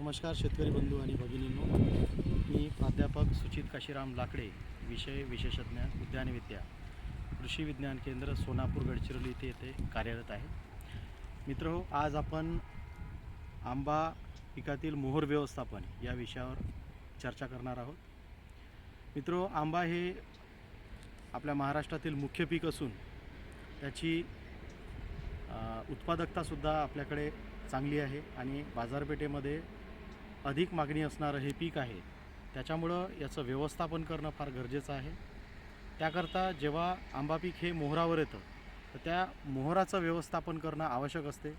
नमस्कार शेतकरी बंधू आणि भगिनींनो, मी प्राध्यापक सुचित काशीराम लाकडे, विषय विशेषज्ञ उद्यानविद्या, कृषी विज्ञान केंद्र सोनापूर गडचिरोली येथे कार्यरत आहे. मित्रहो, आज आपण आंबा पिकातील मोहर व्यवस्थापन या विषयावर चर्चा करणार आहोत. मित्रहो, आंबा हे आपल्या महाराष्ट्रातील मुख्य पीक असून त्याची उत्पादकतासुद्धा आपल्याकडे चांगली आहे आणि बाजारपेठेमध्ये अधिक मागणी असणारं हे पीक आहे. त्याच्यामुळं याचं व्यवस्थापन करणं फार गरजेचं आहे. त्याकरता जेव्हा आंबा पीक हे मोहरावर येतं तर त्या मोहराचं व्यवस्थापन करणं आवश्यक असते.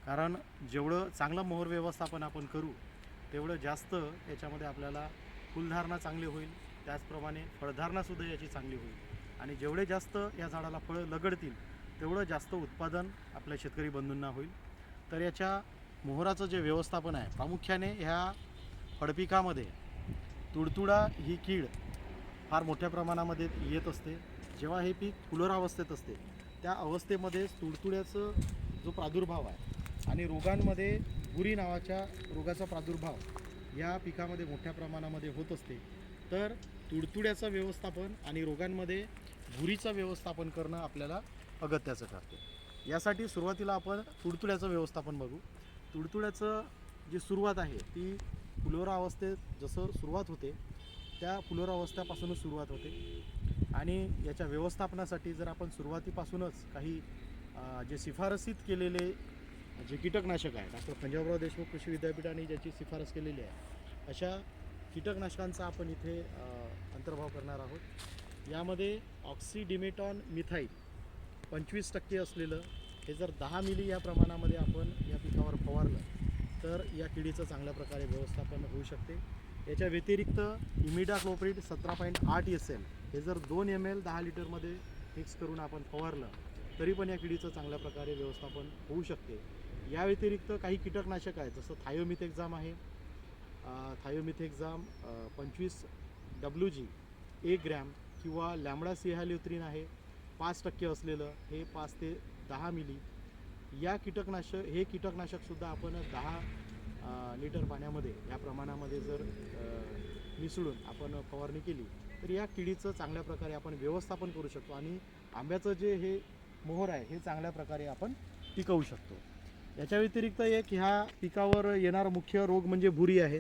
कारण जेवढं चांगलं मोहर व्यवस्थापन आपण करू तेवढं जास्त याच्यामध्ये आपल्याला फुलधारणा चांगली होईल, त्याचप्रमाणे फळधारणासुद्धा याची चांगली होईल आणि जेवढे जास्त या झाडाला फळं लगडतील तेवढं जास्त उत्पादन आपल्या शेतकरी बंधूंना होईल. तर याच्या मोहराचं जे व्यवस्थापन आहे, प्रामुख्याने ह्या फळपिकामध्ये तुडतुडा ही कीड फार मोठ्या प्रमाणामध्ये येत असते. जेव्हा हे पीक फुलोरावस्थेत असते त्या अवस्थेमध्ये तुडतुड्याचं जो प्रादुर्भाव आहे आणि रोगांमध्ये बुरी नावाच्या रोगाचा प्रादुर्भाव या पिकामध्ये मोठ्या प्रमाणामध्ये होत असते. तर तुडतुड्याचं व्यवस्थापन आणि रोगांमध्ये बुरीचं व्यवस्थापन करणं आपल्याला अगत्याचं ठरते. यासाठी सुरुवातीला आपण तुडतुड्याचं व्यवस्थापन बघू. तुडतुड्याचं जी सुरुवात आहे ती फुलोरा अवस्थेत जसं सुरुवात होते त्या फुलोरा अवस्थेपासूनच सुरुवात होते आणि याच्या व्यवस्थापनासाठी जर आपण सुरुवातीपासूनच काही जे शिफारसीत केलेले जे कीटकनाशक आहे, डॉक्टर पंजाबराव देशमुख कृषी विद्यापीठाने ज्याची शिफारस केलेली आहे अशा कीटकनाशकांचा आपण इथे अंतर्भाव करणार आहोत. यामध्ये ऑक्सिडिमेटॉन मिथाईल 25% असलेलं हे जर 10 मिली या प्रमाणामध्ये आपण या पिकावर फवारलं तर या किडीचं चांगल्या प्रकारे व्यवस्थापन होऊ शकते. याच्या व्यतिरिक्त इमिडाक्लोप्रिड 17.8 SL हे जर 2 ml 10 लिटरमध्ये मिक्स करून आपण फवारलं तरी पण या किडीचं चांगल्या प्रकारे व्यवस्थापन होऊ शकते. या व्यतिरिक्त काही कीटकनाशक आहेत, जसं थायोमिथेक्झाम आहे. थायोमिथेक्झाम 25 WG 1 ग्रॅम किंवा लॅम्बडा सिहाल्युथ्रिन आहे 5% असलेलं, हे 5 ते 10 मिली. या कीटकनाशकसुद्धा आपण 10 लिटर पाण्यामध्ये या प्रमाणामध्ये जर मिसळून आपण फवारणी केली तर या किडीचं चांगल्या प्रकारे आपण व्यवस्थापन करू शकतो आणि आंब्याचं जे हे मोहर आहे हे चांगल्या प्रकारे आपण पिकवू शकतो. याच्या व्यतिरिक्त एक ह्या पिकावर येणारा मुख्य रोग म्हणजे भुरी आहे.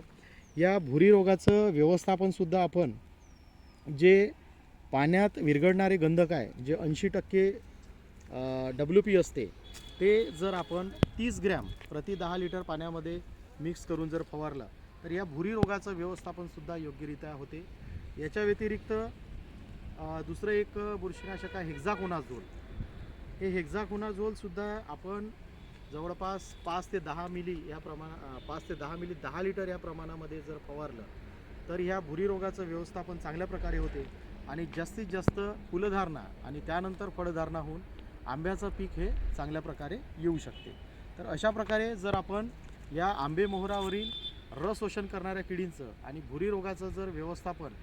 या भुरी रोगाचं व्यवस्थापनसुद्धा आपण जे पाण्यात विरघळणारे गंधक आहे जे 80% WP असते ते जर आपण 30 ग्रॅम प्रति 10 लिटर पाण्यामध्ये मिक्स करून जर फवारला तर या भुरी रोगाचं व्यवस्थापनसुद्धा योग्यरित्या होते. याच्या व्यतिरिक्त दुसरं एक बुरशीनाशक आहे हेक्झाकोनाझोल. हे हेक्झाकोनाझोलसुद्धा आपण जवळपास 5 ते 10 मिली या 5 ते 10 मिली 10 लिटर या प्रमाणामध्ये जर फवारलं तर ह्या भुरी रोगाचं व्यवस्थापन चांगल्या प्रकारे होते आणि जास्तीत जास्त फुलधारणा आणि त्यानंतर फळधारणा होऊन आंब्याचं पीक हे चांगल्या प्रकारे येऊ शकते. तर अशा प्रकारे जर आपण या आंबे मोहरावरील रस शोषण करणाऱ्या किडींचं आणि भुरी रोगाचं जर व्यवस्थापन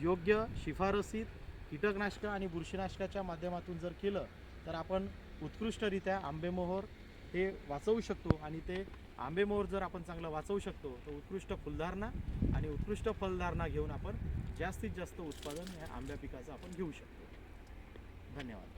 योग्य शिफारसीत कीटकनाशकं आणि बुरशीनाशकाच्या माध्यमातून जर केलं तर आपण उत्कृष्टरित्या आंबेमोहर हे वाचवू शकतो आणि ते आंबेमोहर जर आपण चांगलं वाचवू शकतो तर उत्कृष्ट फुलधारणा आणि उत्कृष्ट फलधारणा घेऊन आपण जास्तीत जास्त उत्पादन या आंब्या पिकाचं आपण घेऊ शकतो. धन्यवाद.